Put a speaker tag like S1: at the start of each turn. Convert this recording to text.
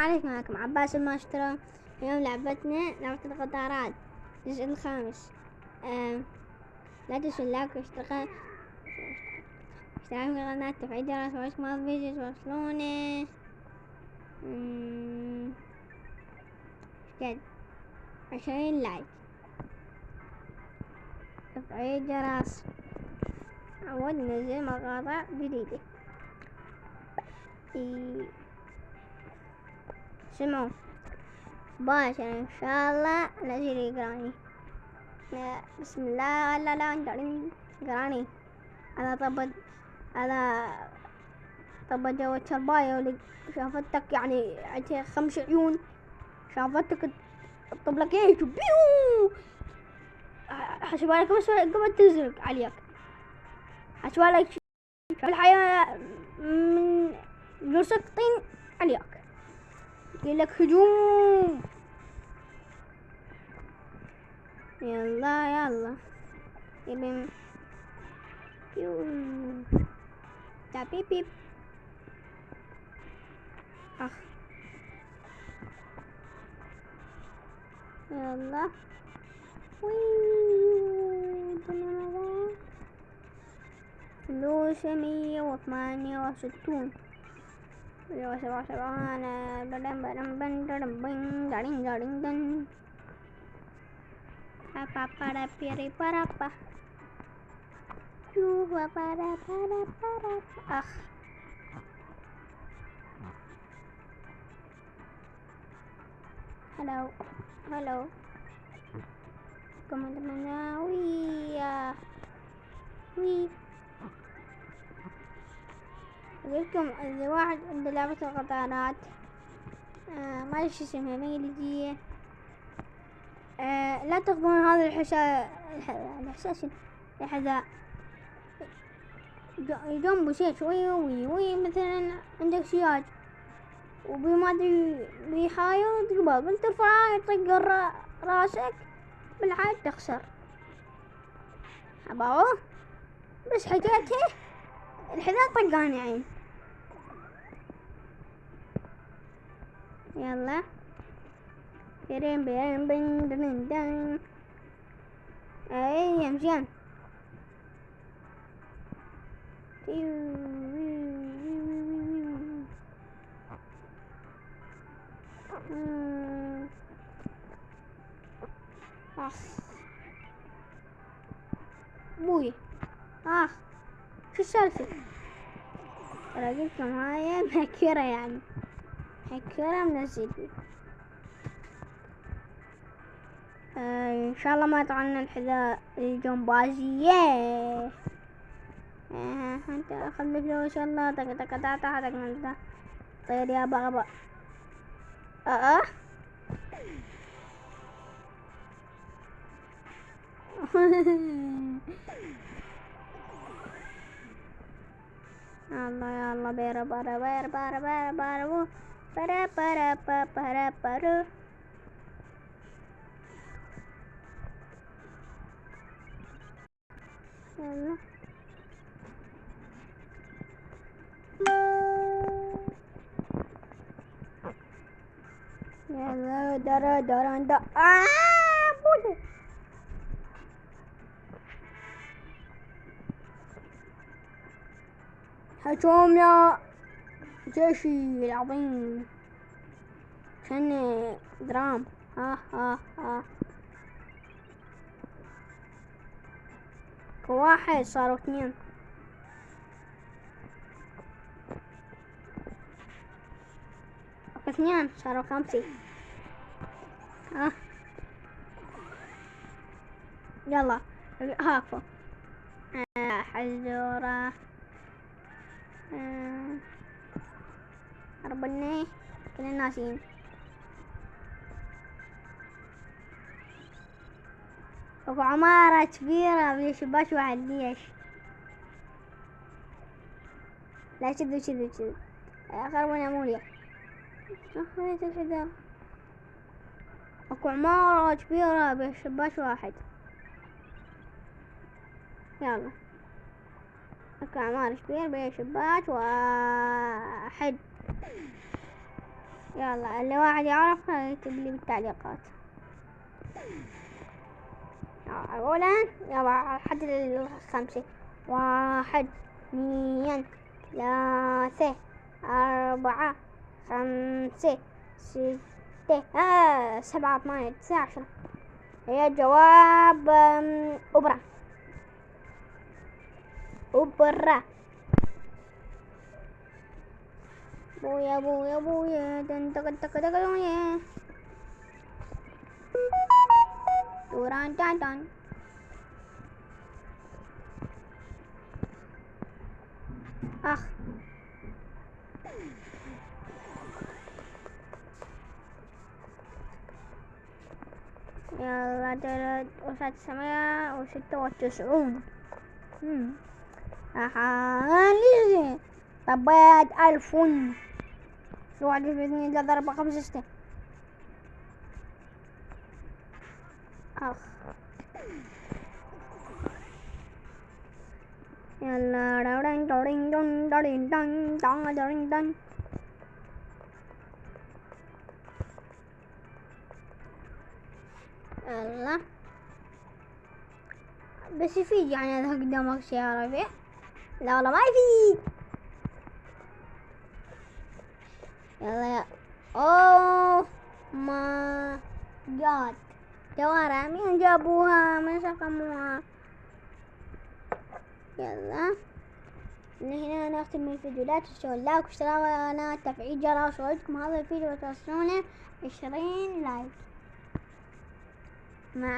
S1: عليكم، معكم عباس الماستر. اليوم لعبتنا لعبة القطارات الجزء الخامس. لا تنسوا اللايك والاشتراك في القناة، تفعيل الجرس، وعشق ما فيديو توصلونه. جد 20 لايك، تفعيل الجرس، عود ننزل مقاطع جديدة. سمعوا باشا ان شاء الله نزل يقراني. بسم الله. لا انت قراني. انا طب جو الترباية واللي شافتك، يعني عندها 5 عيون، شافتك تطب لك ايش بيو، حسبالك بس قبل تزرق عليك، حسبالك في الحياة من جرسك طين عليك، يقول لك هجوم. يلا يبين بيو بيب. يلا فلوس 168 177. هلو كمان مناوية وي. أقولكم إذا واحد عنده لعبة القطارات، ما أدري شو اسمها بالإنجليزية، لا تاخذون هذا الحذاء جنبه شيء شوي وي مثلا عندك سياج وما أدري بيحاول قبل ترفعه يطق راسك بالعاد تخسر. حباوه بس حكيته الحذاء طقاني عين. يلا بيرين بين دن اي مزيان. بوي شو السالفة؟ راجلكم هاي مهكرة، يعني هكرة من الزبي. ان شاء الله ما يطعنا الحذاء الجمبازية. انت اخذ فلوس، يلا تك طير يا بابا. يلا بيرا بارو para يلا درا بودي. هجوم يا جيشي العظيم، كان درام. واحد صاروا 2، اثنين صاروا 5. يلا هاكفو حزورة ربني كلنا ناسين. اكو عمارة كبيرة بشباك واحد. ليش لا شذو خربنا مولية. خليت الحذاء. اكو عمارة كبيرة بشباك واحد. يلا اكو عمارة كبيرة بشباك واحد. يلا اللي واحد يعرف يكتب لي بالتعليقات. أولا يلا حد الخمسة. 1 2 3 4 5 6 7 8 9 10. هي جواب أوبرا. بويا بويا بويا دن تك تك تك دويا دوران دان دان. أخ يلا 396. ليزي طبات 1000. 1 2 3 4 5 6. أخ يلا دورين دورين دون دورين دون دون دورين دون. يلا بس يفيد يعني اذا قدامك سيارة فيه؟ لا والله ما يفيد. يلا اوه ما جاد جوارة مين جابوها من سقموها. يلا من هنا نختم الفيديو. لا تنسوا اللايك واشتراك القناة وتفعيل جرس وعدكم هذا الفيديو وتوصلونه 20 لايك. مع